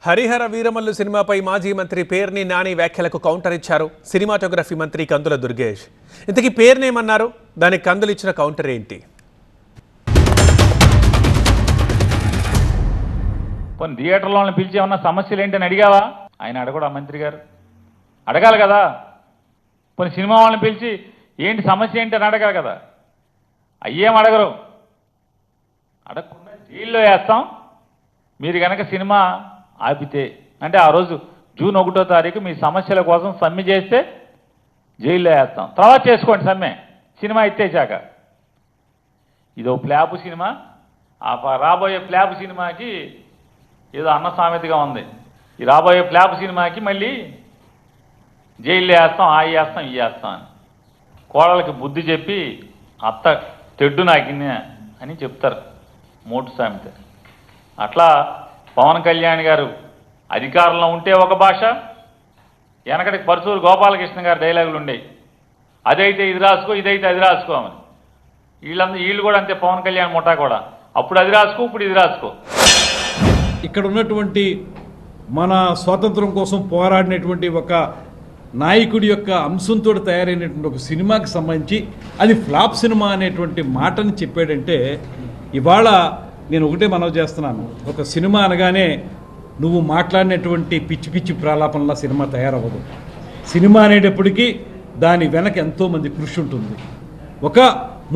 హరిహర వీరమల్లు సినిమాపై మాజీ మంత్రి పేర్ని నాని వ్యాఖ్యలకు కౌంటర్ ఇచ్చారు సినిమాటోగ్రఫీ మంత్రి కందుల దుర్గేష్. ఇంతకీ పేర్నేమన్నారు, దానికి కందులు ఇచ్చిన కౌంటర్ ఏంటి? కొన్ని థియేటర్లో పిలిచి ఏమన్నా సమస్యలు ఏంటని అడిగావా? ఆయన అడగడా మంత్రి గారు? అడగాలి కదా. కొన్ని సినిమా వాళ్ళని పిలిచి ఏంటి సమస్య ఏంటి అని అడగాలి కదా. అయ్యేం అడగరు. అడగకుండా జైల్లో వేస్తాం మీరు కనుక సినిమా ఆపితే, అంటే ఆ రోజు జూన్ 1వ తారీఖు మీ సమస్యల కోసం సమ్మె చేస్తే జైల్లో వేస్తాం, తర్వాత చేసుకోండి సమ్మె సినిమా ఎత్తేసాక. ఇదో ఫ్లాప్ సినిమా, రాబోయే ఫ్లాప్ సినిమాకి ఏదో అన్న సామెతగా ఉంది. ఈ రాబోయే ఫ్లాప్ సినిమాకి మళ్ళీ జైల్లో వేస్తాం, ఆ వేస్తాం ఈ వేస్తాం అని కోడలకి బుద్ధి చెప్పి అత్త తెడ్డు నాకింది అని చెప్తారు మోటు సామెత. అట్లా పవన్ కళ్యాణ్ గారు అధికారంలో ఉంటే ఒక భాష, వెనకటికి పరశూరు గోపాలకృష్ణ గారు డైలాగులు ఉండేవి, అదైతే ఇది రాసుకో ఇదైతే అది రాసుకోమని. వీళ్ళు కూడా అంతే, పవన్ కళ్యాణ్ ముఠా కూడా అప్పుడు అది రాసుకో ఇప్పుడు ఇది రాసుకో. ఇక్కడ ఉన్నటువంటి మన స్వాతంత్రం కోసం పోరాడినటువంటి ఒక నాయకుడి యొక్క అంశంతో తయారైనటువంటి ఒక సినిమాకి సంబంధించి అది ఫ్లాప్ సినిమా అనేటువంటి మాటని చెప్పాడంటే, ఇవాళ నేను ఒకటే మనవి చేస్తున్నాను, ఒక సినిమా అనగానే నువ్వు మాట్లాడినటువంటి పిచ్చి పిచ్చి ప్రాలాపనలా సినిమా తయారవ్వదు. సినిమా అనేటప్పటికీ దాని వెనక ఎంతోమంది కృషి ఉంటుంది. ఒక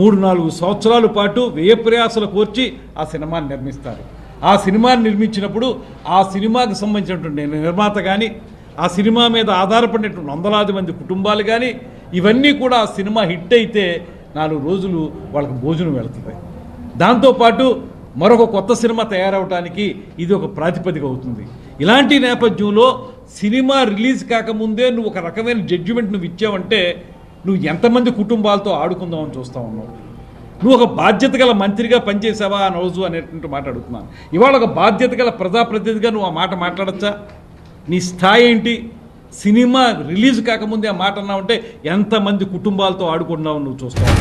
3-4 సంవత్సరాల పాటు వ్యయ ప్రయాసలు కోర్చి ఆ సినిమాని నిర్మిస్తారు. ఆ సినిమాని నిర్మించినప్పుడు ఆ సినిమాకి సంబంధించినటువంటి నిర్మాత కానీ, ఆ సినిమా మీద ఆధారపడినటువంటి వందలాది మంది కుటుంబాలు కానీ, ఇవన్నీ కూడా ఆ సినిమా హిట్ అయితే 4 రోజులు వాళ్ళకి భోజనం వెళుతుంది. దాంతోపాటు మరొక కొత్త సినిమా తయారవడానికి ఇది ఒక ప్రాతిపదిక అవుతుంది. ఇలాంటి నేపథ్యంలో సినిమా రిలీజ్ కాకముందే నువ్వు ఒక రకమైన జడ్జిమెంట్ నువ్వు ఇచ్చావంటే నువ్వు ఎంతమంది కుటుంబాలతో ఆడుకుందామని చూస్తూ ఉన్నావు. నువ్వు ఒక బాధ్యత గల మంత్రిగా పనిచేసావా ఆ రోజు అనేటువంటి మాట అడుగుతున్నాను. ఇవాళ ఒక బాధ్యత గల ప్రజాప్రతినిధిగా నువ్వు ఆ మాట మాట్లాడచ్చా? నీ స్థాయి ఏంటి? సినిమా రిలీజ్ కాకముందే ఆ మాట అన్నావంటే ఎంతమంది కుటుంబాలతో ఆడుకున్నావు నువ్వు చూస్తావు.